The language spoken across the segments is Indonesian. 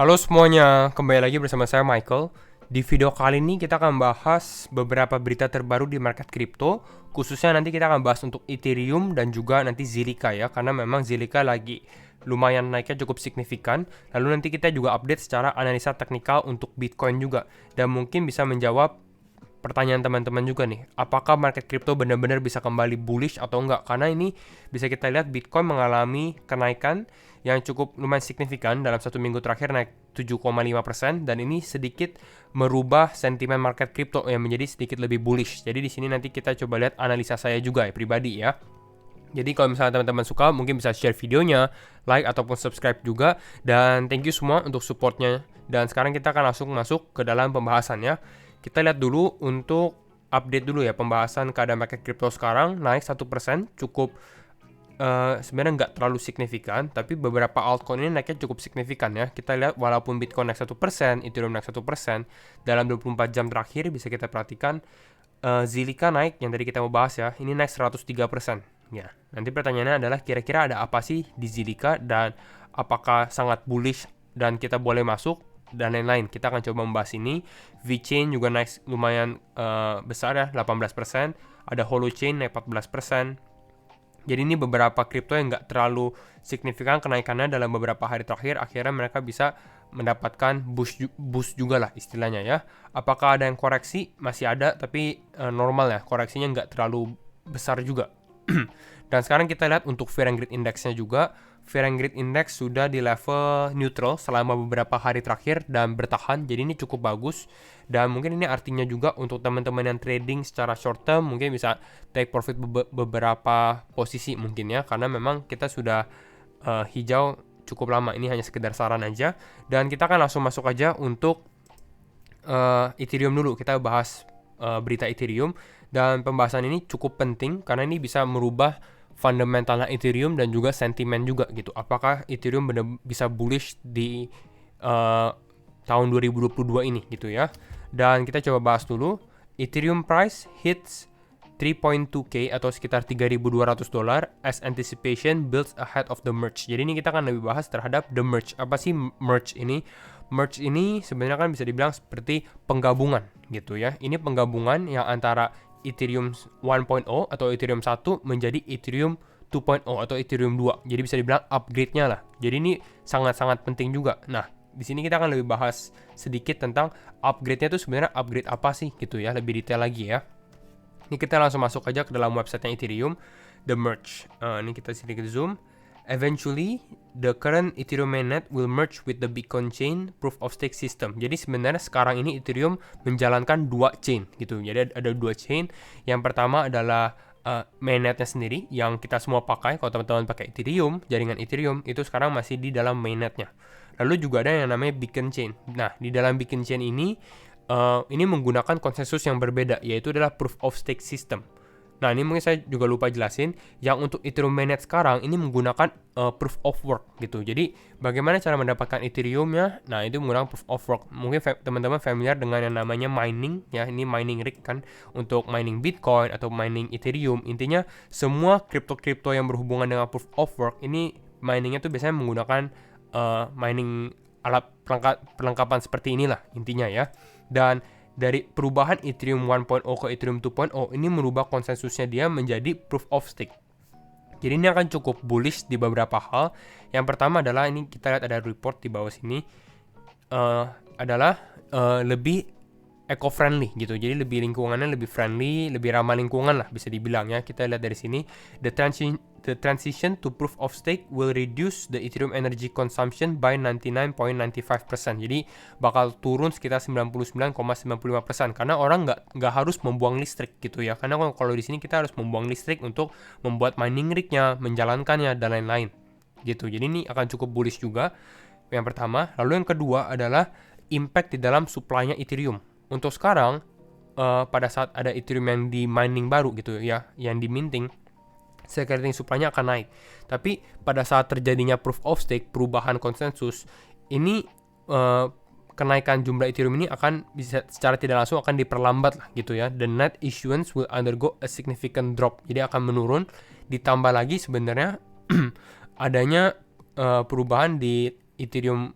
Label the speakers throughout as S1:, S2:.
S1: Halo semuanya, kembali lagi bersama saya Michael. Di video kali ini kita akan bahas beberapa berita terbaru di market kripto. Khususnya nanti kita akan bahas untuk Ethereum dan juga nanti Zilliqa ya. Karena memang Zilliqa lagi lumayan naiknya cukup signifikan. Lalu nanti kita juga update secara analisa teknikal untuk Bitcoin juga. Dan mungkin bisa menjawab pertanyaan teman-teman juga nih, apakah market crypto benar-benar bisa kembali bullish atau enggak? Karena ini bisa kita lihat Bitcoin mengalami kenaikan yang cukup lumayan signifikan dalam satu minggu terakhir, naik 7,5%, dan ini sedikit merubah sentimen market crypto yang menjadi sedikit lebih bullish. Jadi di sini nanti kita coba lihat analisa saya juga ya pribadi ya. Jadi kalau misalnya teman-teman suka, mungkin bisa share videonya, like ataupun subscribe juga. Dan thank you semua untuk supportnya. Dan sekarang kita akan langsung masuk ke dalam pembahasannya. Kita lihat dulu untuk update dulu ya pembahasan keadaan market crypto sekarang. Naik 1%, cukup sebenarnya nggak terlalu signifikan, tapi beberapa altcoin ini naiknya cukup signifikan ya. Kita lihat walaupun Bitcoin naik 1%, Ethereum naik 1%, dalam 24 jam terakhir bisa kita perhatikan Zilliqa naik, yang tadi kita mau bahas ya, ini naik 103%. Ya, nanti pertanyaannya adalah kira-kira ada apa sih di Zilliqa dan apakah sangat bullish dan kita boleh masuk dan lain-lain. Kita akan coba membahas ini. VeChain juga naik lumayan besar ya, 18%. Ada Holochain naik 14%. Jadi ini beberapa kripto yang nggak terlalu signifikan kenaikannya dalam beberapa hari terakhir, akhirnya mereka bisa mendapatkan boost juga lah istilahnya ya. Apakah ada yang koreksi? Masih ada, tapi normal ya, koreksinya nggak terlalu besar juga. Dan sekarang kita lihat untuk Fear and Greed Index-nya juga. Fear and Greed Index sudah di level neutral selama beberapa hari terakhir dan bertahan, jadi ini cukup bagus. Dan mungkin ini artinya juga untuk teman-teman yang trading secara short term mungkin bisa take profit beberapa posisi mungkin ya, karena memang kita sudah hijau cukup lama. Ini hanya sekedar saran aja. Dan kita akan langsung masuk aja untuk Ethereum dulu. Kita bahas berita Ethereum, dan pembahasan ini cukup penting karena ini bisa merubah fundamentalnya Ethereum dan juga sentimen juga gitu. Apakah Ethereum benar bisa bullish di tahun 2022 ini gitu ya. Dan kita coba bahas dulu. Ethereum price hits 3.2k atau sekitar $3.200 as anticipation builds ahead of the merge. Jadi ini kita akan lebih bahas terhadap the merge. Apa sih merge ini? Merge ini sebenarnya kan bisa dibilang seperti penggabungan gitu ya. Ini penggabungan yang antara Ethereum 1.0 atau Ethereum 1 menjadi Ethereum 2.0 atau Ethereum 2. Jadi bisa dibilang upgrade-nya lah. Jadi ini sangat-sangat penting juga. Nah, di sini kita akan lebih bahas sedikit tentang upgrade-nya itu sebenarnya upgrade apa sih gitu ya, lebih detail lagi ya. Ini kita langsung masuk aja ke dalam website-nya Ethereum, the merge. Ini kita sedikit zoom. Eventually, the current Ethereum mainnet will merge with the Bitcoin chain proof of stake system. Jadi sebenarnya sekarang ini Ethereum menjalankan dua chain gitu. Jadi ada dua chain. Yang pertama adalah mainnetnya sendiri yang kita semua pakai. Kalau teman-teman pakai Ethereum, jaringan Ethereum itu sekarang masih di dalam mainnetnya. Lalu juga ada yang namanya Beacon chain. Nah, di dalam Beacon chain ini menggunakan konsensus yang berbeda, yaitu adalah proof of stake system. Nah, ini mungkin saya juga lupa jelasin, yang untuk Ethereum mainnet sekarang ini menggunakan proof of work gitu. Jadi, bagaimana cara mendapatkan Ethereum-nya? Nah, itu menggunakan proof of work. Mungkin teman-teman familiar dengan yang namanya mining, ya. Ini mining rig kan, untuk mining Bitcoin atau mining Ethereum. Intinya, semua kripto-kripto yang berhubungan dengan proof of work, ini miningnya tuh biasanya menggunakan mining alat perlengkapan seperti inilah intinya ya. Dan dari perubahan Ethereum 1.0 ke Ethereum 2.0 ini merubah konsensusnya dia menjadi proof of stake. Jadi ini akan cukup bullish di beberapa hal. Yang pertama adalah, ini kita lihat ada report di bawah sini, adalah lebih eco-friendly gitu. Jadi lebih lingkungannya lebih friendly, lebih ramah lingkungan lah bisa dibilang ya. Kita lihat dari sini, the transition to proof of stake will reduce the Ethereum energy consumption by 99.95%. Jadi bakal turun sekitar 99,95% karena orang nggak harus membuang listrik gitu ya. Karena kalau di sini kita harus membuang listrik untuk membuat mining rig-nya, menjalankannya dan lain-lain gitu. Jadi ini akan cukup bullish juga. Yang pertama, lalu yang kedua adalah impact di dalam supply-nya Ethereum. Untuk sekarang, pada saat ada Ethereum yang di mining baru gitu ya, yang di minting, security supply-nya akan naik. Tapi pada saat terjadinya proof of stake, perubahan konsensus, ini kenaikan jumlah Ethereum ini akan bisa secara tidak langsung akan diperlambat lah gitu ya. The net issuance will undergo a significant drop. Jadi akan menurun. Ditambah lagi sebenarnya adanya perubahan di Ethereum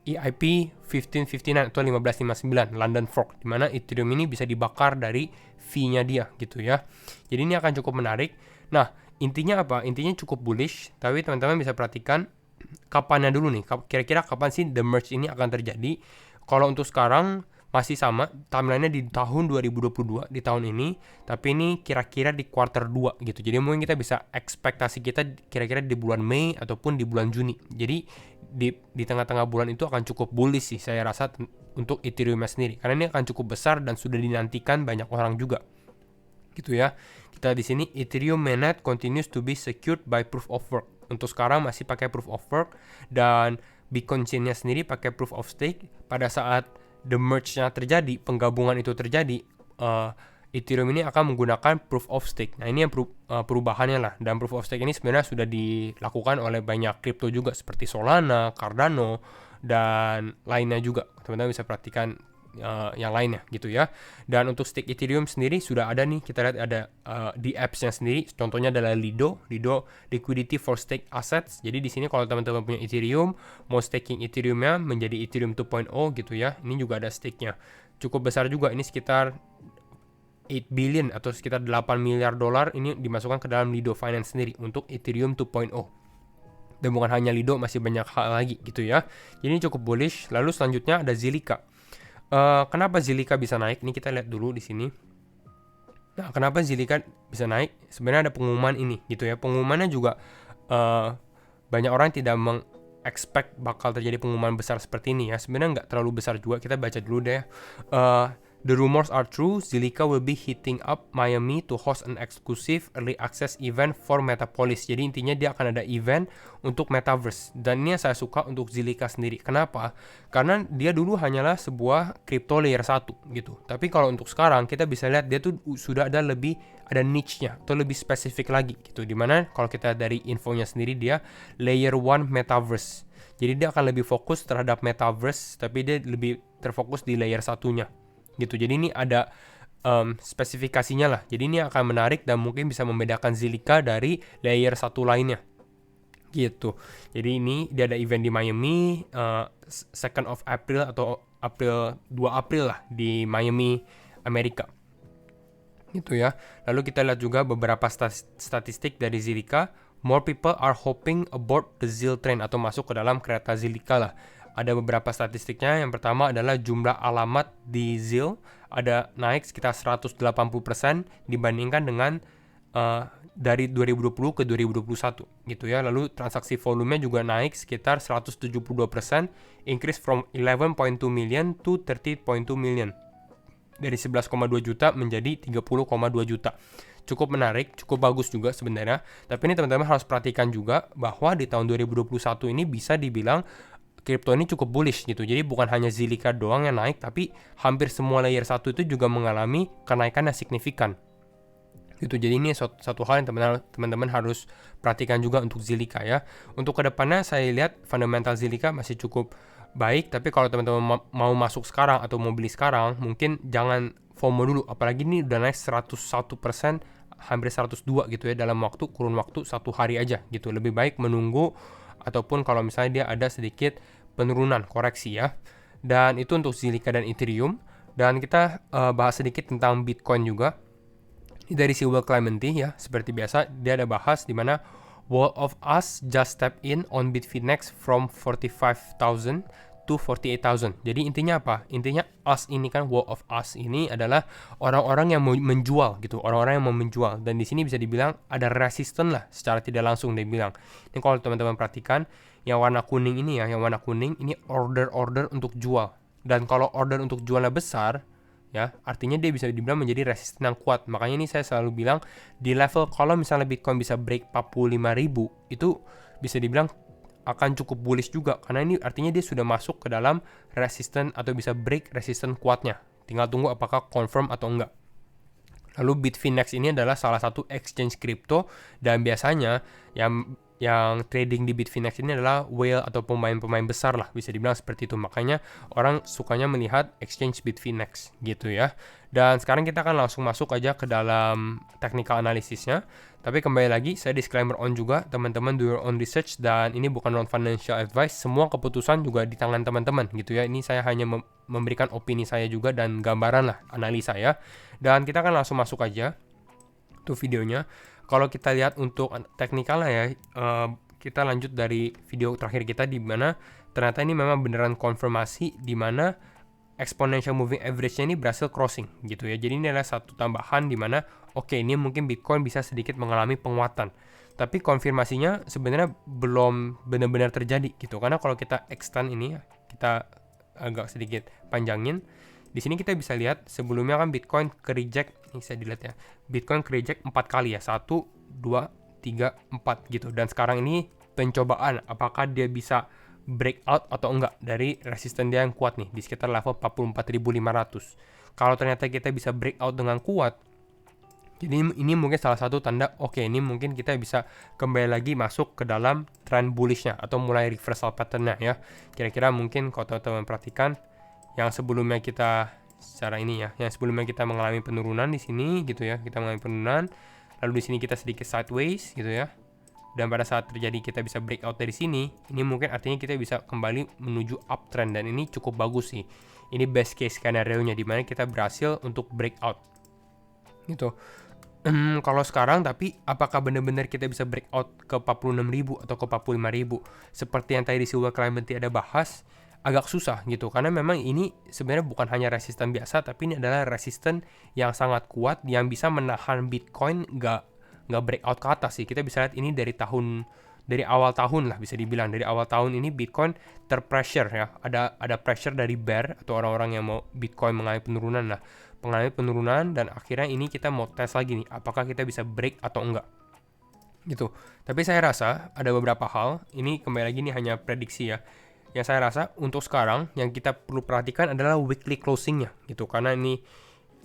S1: EIP 1559 atau 1559 London Fork, dimana Ethereum ini bisa dibakar dari fee-nya dia gitu ya. Jadi ini akan cukup menarik. Nah, intinya apa? Intinya cukup bullish, tapi teman-teman bisa perhatikan kapannya dulu nih. Kira-kira kapan sih the merge ini akan terjadi? Kalau untuk sekarang masih sama, timeline-nya di tahun 2022, di tahun ini, tapi ini kira-kira di quarter 2 gitu. Jadi mungkin kita bisa ekspektasi kita kira-kira di bulan Mei ataupun di bulan Juni. Jadi di tengah-tengah bulan itu akan cukup bullish sih saya rasa untuk Ethereum sendiri, karena ini akan cukup besar dan sudah dinantikan banyak orang juga. Gitu ya. Kita di sini Ethereum mainnet continues to be secured by proof of work. Untuk sekarang masih pakai proof of work, dan Bitcoin chain-nya sendiri pakai proof of stake. Pada saat the merge-nya terjadi, penggabungan itu terjadi, Ethereum ini akan menggunakan proof of stake. Nah, ini yang perubahannya lah. Dan proof of stake ini sebenarnya sudah dilakukan oleh banyak kripto juga seperti Solana, Cardano, dan lainnya juga. Teman-teman bisa perhatikan yang lainnya gitu ya. Dan untuk stake Ethereum sendiri sudah ada nih, kita lihat ada di apps-nya sendiri. Contohnya adalah Lido Liquidity for Stake Assets. Jadi di sini kalau teman-teman punya Ethereum, mau staking Ethereum-nya menjadi Ethereum 2.0 gitu ya. Ini juga ada stake-nya. Cukup besar juga, ini sekitar 8 billion atau sekitar 8 miliar dolar ini dimasukkan ke dalam Lido Finance sendiri untuk Ethereum 2.0. Dan bukan hanya Lido, masih banyak hal lagi gitu ya. Jadi ini cukup bullish. Lalu selanjutnya ada Zilliqa. Kenapa Zilliqa bisa naik? Ini kita lihat dulu di sini. Nah, kenapa Zilliqa bisa naik? Sebenarnya ada pengumuman ini gitu ya. Pengumumannya juga banyak orang tidak meng-expect bakal terjadi pengumuman besar seperti ini ya. Sebenarnya nggak terlalu besar juga. Kita baca dulu deh. The rumors are true. Zilliqa will be hitting up Miami to host an exclusive early access event for Metapolis. Jadi intinya dia akan ada event untuk Metaverse. Dan ini yang saya suka untuk Zilliqa sendiri. Kenapa? Karena dia dulu hanyalah sebuah crypto layer 1 gitu. Tapi kalau untuk sekarang kita bisa lihat dia tuh sudah ada niche-nya atau lebih spesifik lagi gitu. Dimana kalau kita dari infonya sendiri dia layer 1 Metaverse. Jadi dia akan lebih fokus terhadap Metaverse, tapi dia lebih terfokus di layer satunya. Gitu. Jadi ini ada spesifikasinya lah. Jadi ini akan menarik dan mungkin bisa membedakan Zilliqa dari layer satu lainnya. Gitu. Jadi ini dia ada event di Miami 2nd of April atau 2 April lah di Miami, Amerika. Gitu ya. Lalu kita lihat juga beberapa statistik dari Zilliqa. More people are hopping aboard the Zil train atau masuk ke dalam kereta Zilliqa lah. Ada beberapa statistiknya. Yang pertama adalah jumlah alamat di Zil ada naik sekitar 180% dibandingkan dengan dari 2020 ke 2021 gitu ya. Lalu transaksi volumenya juga naik sekitar 172%, increase from 11.2 million to 30.2 million. Dari 11,2 juta menjadi 30,2 juta. Cukup menarik, cukup bagus juga sebenarnya. Tapi ini teman-teman harus perhatikan juga bahwa di tahun 2021 ini bisa dibilang kripto ini cukup bullish gitu. Jadi bukan hanya Zilliqa doang yang naik, tapi hampir semua layer 1 itu juga mengalami kenaikan yang signifikan. Gitu. Jadi ini satu hal yang teman-teman harus perhatikan juga untuk Zilliqa ya. Untuk kedepannya saya lihat fundamental Zilliqa masih cukup baik, tapi kalau teman-teman mau masuk sekarang atau mau beli sekarang, mungkin jangan FOMO dulu. Apalagi ini udah naik 101%, hampir 102 gitu ya dalam kurun waktu 1 hari aja gitu. Lebih baik menunggu, ataupun kalau misalnya dia ada sedikit penurunan koreksi ya. Dan itu untuk Zilliqa dan Ethereum. Dan kita bahas sedikit tentang Bitcoin juga. Ini dari si Will Clementi ya, seperti biasa dia ada bahas di mana Wall of Us just step in on Bitfinex from 45,000 to 48,000. Jadi intinya apa? Intinya us ini kan, Wall of Us ini adalah orang-orang yang mau menjual gitu, orang-orang yang mau menjual. Dan di sini bisa dibilang ada resisten lah secara tidak langsung dia bilang. Ini kalau teman-teman perhatikan yang warna kuning ini ya, yang warna kuning ini order untuk jual. Dan kalau order untuk jualnya besar ya, artinya dia bisa dibilang menjadi resisten yang kuat. Makanya ini saya selalu bilang di level kalau misalnya Bitcoin bisa break 45.000 itu bisa dibilang akan cukup bullish juga, karena ini artinya dia sudah masuk ke dalam resisten atau bisa break resisten kuatnya. Tinggal tunggu apakah confirm atau enggak. Lalu Bitfinex ini adalah salah satu exchange crypto, dan biasanya yang yang trading di Bitfinex ini adalah whale atau pemain-pemain besar lah, bisa dibilang seperti itu. Makanya orang sukanya melihat exchange Bitfinex gitu ya. Dan sekarang kita akan langsung masuk aja ke dalam technical analisisnya. Tapi kembali lagi, saya disclaimer on juga, teman-teman do your own research, dan ini bukan non financial advice. Semua keputusan juga di tangan teman-teman gitu ya. Ini saya hanya memberikan opini saya juga dan gambaran lah, analisa ya. Dan kita akan langsung masuk aja tuh videonya. Kalau kita lihat untuk teknikalnya ya, kita lanjut dari video terakhir kita di mana ternyata ini memang beneran konfirmasi di mana exponential moving average-nya ini berhasil crossing gitu ya. Jadi ini adalah satu tambahan di mana oke, ini mungkin Bitcoin bisa sedikit mengalami penguatan. Tapi konfirmasinya sebenarnya belum benar-benar terjadi gitu. Karena kalau kita extend ini, kita agak sedikit panjangin. Di sini kita bisa lihat sebelumnya kan Bitcoin ke reject, ini bisa dilihat ya. Bitcoin ke reject 4 kali ya. 1, 2, 3, 4 gitu. Dan sekarang ini pencobaan apakah dia bisa breakout atau enggak dari resisten dia yang kuat nih di sekitar level 44.500. Kalau ternyata kita bisa breakout dengan kuat, jadi ini mungkin salah satu tanda oke, ini mungkin kita bisa kembali lagi masuk ke dalam trend bullishnya atau mulai reversal patternnya ya. Kira-kira mungkin kalau teman-teman perhatikan yang sebelumnya kita secara ini ya, yang sebelumnya kita mengalami penurunan di sini gitu ya, kita mengalami penurunan, lalu di sini kita sedikit sideways gitu ya. Dan pada saat terjadi kita bisa breakout dari sini, ini mungkin artinya kita bisa kembali menuju uptrend dan ini cukup bagus sih. Ini best case scenario-nya di mana kita berhasil untuk breakout. Gitu. Kalau sekarang tapi apakah benar-benar kita bisa breakout ke 46.000 atau ke 45.000 seperti yang tadi di Silver Climate ada bahas, agak susah gitu karena memang ini sebenarnya bukan hanya resisten biasa tapi ini adalah resisten yang sangat kuat yang bisa menahan Bitcoin nggak breakout ke atas sih. Kita bisa lihat ini dari awal tahun lah, bisa dibilang dari awal tahun ini Bitcoin terpressure ya, ada pressure dari bear atau orang-orang yang mau Bitcoin mengalami penurunan dan akhirnya ini kita mau tes lagi nih apakah kita bisa break atau enggak gitu. Tapi saya rasa ada beberapa hal, ini kembali lagi ini hanya prediksi ya, yang saya rasa untuk sekarang yang kita perlu perhatikan adalah weekly closingnya gitu, karena ini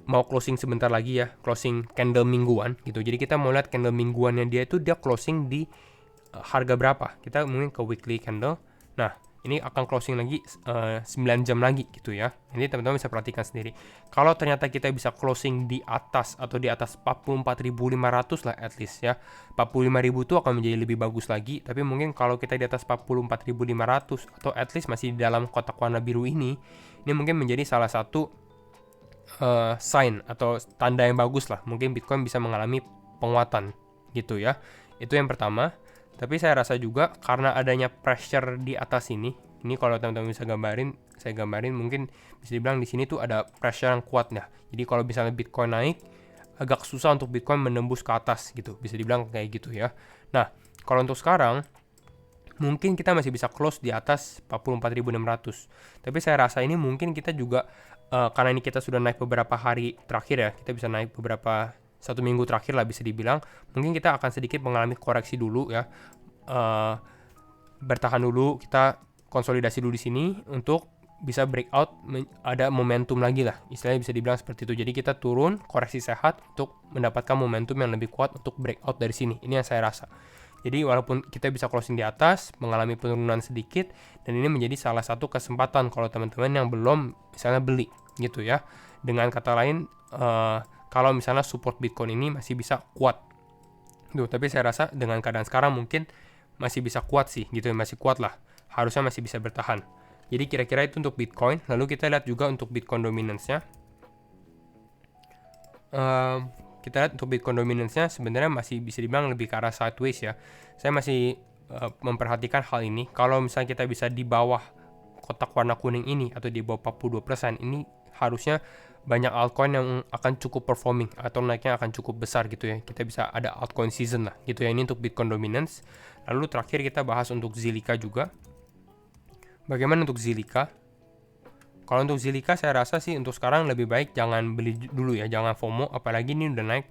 S1: mau closing sebentar lagi ya, closing candle mingguan gitu. Jadi kita mau lihat candle mingguannya dia closing di harga berapa. Kita mungkin ke weekly candle. Nah, ini akan closing lagi 9 jam lagi gitu ya. Ini teman-teman bisa perhatikan sendiri. Kalau ternyata kita bisa closing di atas atau di atas 44.500 lah at least ya. 45.000 itu akan menjadi lebih bagus lagi. Tapi mungkin kalau kita di atas 44.500 atau at least masih di dalam kotak warna biru ini mungkin menjadi salah satu sign atau tanda yang bagus lah. Mungkin Bitcoin bisa mengalami penguatan gitu ya. Itu yang pertama. Tapi saya rasa juga karena adanya pressure di atas ini kalau teman-teman bisa saya gambarin mungkin bisa dibilang di sini tuh ada pressure yang kuat ya. Jadi kalau misalnya Bitcoin naik, agak susah untuk Bitcoin menembus ke atas gitu. Bisa dibilang kayak gitu ya. Nah, kalau untuk sekarang mungkin kita masih bisa close di atas 44.600. Tapi saya rasa ini mungkin kita juga karena ini kita sudah naik beberapa hari terakhir ya, kita bisa naik beberapa 1 minggu terakhir lah bisa dibilang, mungkin kita akan sedikit mengalami koreksi dulu ya, bertahan dulu, kita konsolidasi dulu di sini untuk bisa breakout, ada momentum lagi lah, istilahnya bisa dibilang seperti itu. Jadi kita turun, koreksi sehat untuk mendapatkan momentum yang lebih kuat untuk breakout dari sini. Ini yang saya rasa. Jadi walaupun kita bisa closing di atas, mengalami penurunan sedikit, dan ini menjadi salah satu kesempatan kalau teman-teman yang belum misalnya beli gitu ya. Dengan kata lain, kalau misalnya support Bitcoin ini masih bisa kuat. Duh, tapi saya rasa dengan keadaan sekarang mungkin masih bisa kuat sih gitu ya, masih kuat lah. Harusnya masih bisa bertahan. Jadi kira-kira itu untuk Bitcoin. Lalu kita lihat juga untuk Bitcoin dominance-nya. Kita lihat untuk Bitcoin dominance-nya sebenarnya masih bisa dibilang lebih ke arah sideways ya. Saya masih memperhatikan hal ini. Kalau misalnya kita bisa di bawah kotak warna kuning ini atau di bawah 42%, ini harusnya banyak altcoin yang akan cukup performing atau naiknya akan cukup besar gitu ya. Kita bisa ada altcoin season lah gitu ya. Ini untuk Bitcoin dominance. Lalu terakhir kita bahas untuk Zilliqa juga. Bagaimana untuk Zilliqa? Kalau untuk Zilliqa saya rasa sih untuk sekarang lebih baik jangan beli dulu ya, jangan FOMO, apalagi ini udah naik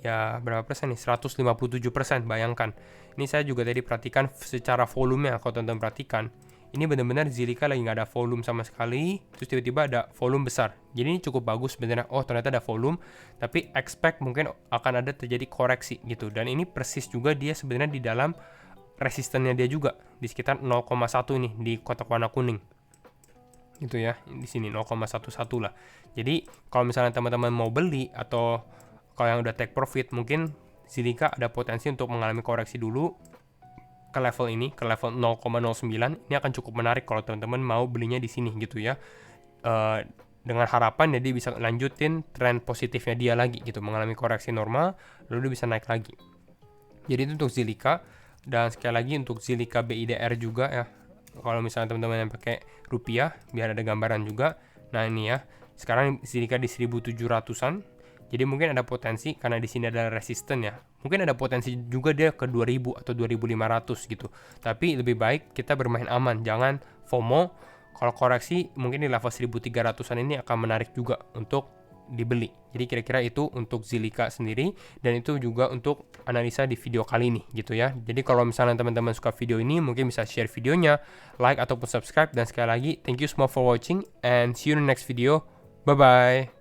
S1: ya berapa persen nih, 157%, bayangkan. Ini saya juga tadi perhatikan secara volumenya, kalau teman-teman perhatikan ini benar-benar Zilliqa lagi nggak ada volume sama sekali, terus tiba-tiba ada volume besar. Jadi ini cukup bagus sebenarnya. Oh, ternyata ada volume, tapi expect mungkin akan ada terjadi koreksi gitu. Dan ini persis juga dia sebenarnya di dalam resistennya dia juga di sekitar 0,1 nih di kotak warna kuning. Gitu ya, di sini 0,11 lah. Jadi kalau misalnya teman-teman mau beli atau kalau yang udah take profit, mungkin Zilliqa ada potensi untuk mengalami koreksi dulu ke level ini, ke level 0,09. Ini akan cukup menarik kalau teman-teman mau belinya di sini gitu ya. Dengan harapan jadi bisa lanjutin tren positifnya dia lagi gitu, mengalami koreksi normal lalu dia bisa naik lagi. Jadi itu untuk Zilliqa. Dan sekali lagi untuk Zilliqa BIDR juga ya, kalau misalnya teman-teman yang pakai rupiah biar ada gambaran juga. Nah ini ya, sekarang Zilliqa di 1700-an. Jadi mungkin ada potensi karena di sini ada resisten ya. Mungkin ada potensi juga dia ke 2000 atau 2500 gitu. Tapi lebih baik kita bermain aman, jangan FOMO. Kalau koreksi mungkin di level 1300-an ini akan menarik juga untuk dibeli. Jadi kira-kira itu untuk Zilliqa sendiri, dan itu juga untuk analisa di video kali ini gitu ya. Jadi kalau misalnya teman-teman suka video ini, mungkin bisa share videonya, like ataupun subscribe. Dan sekali lagi thank you semua for watching and see you in the next video. Bye bye.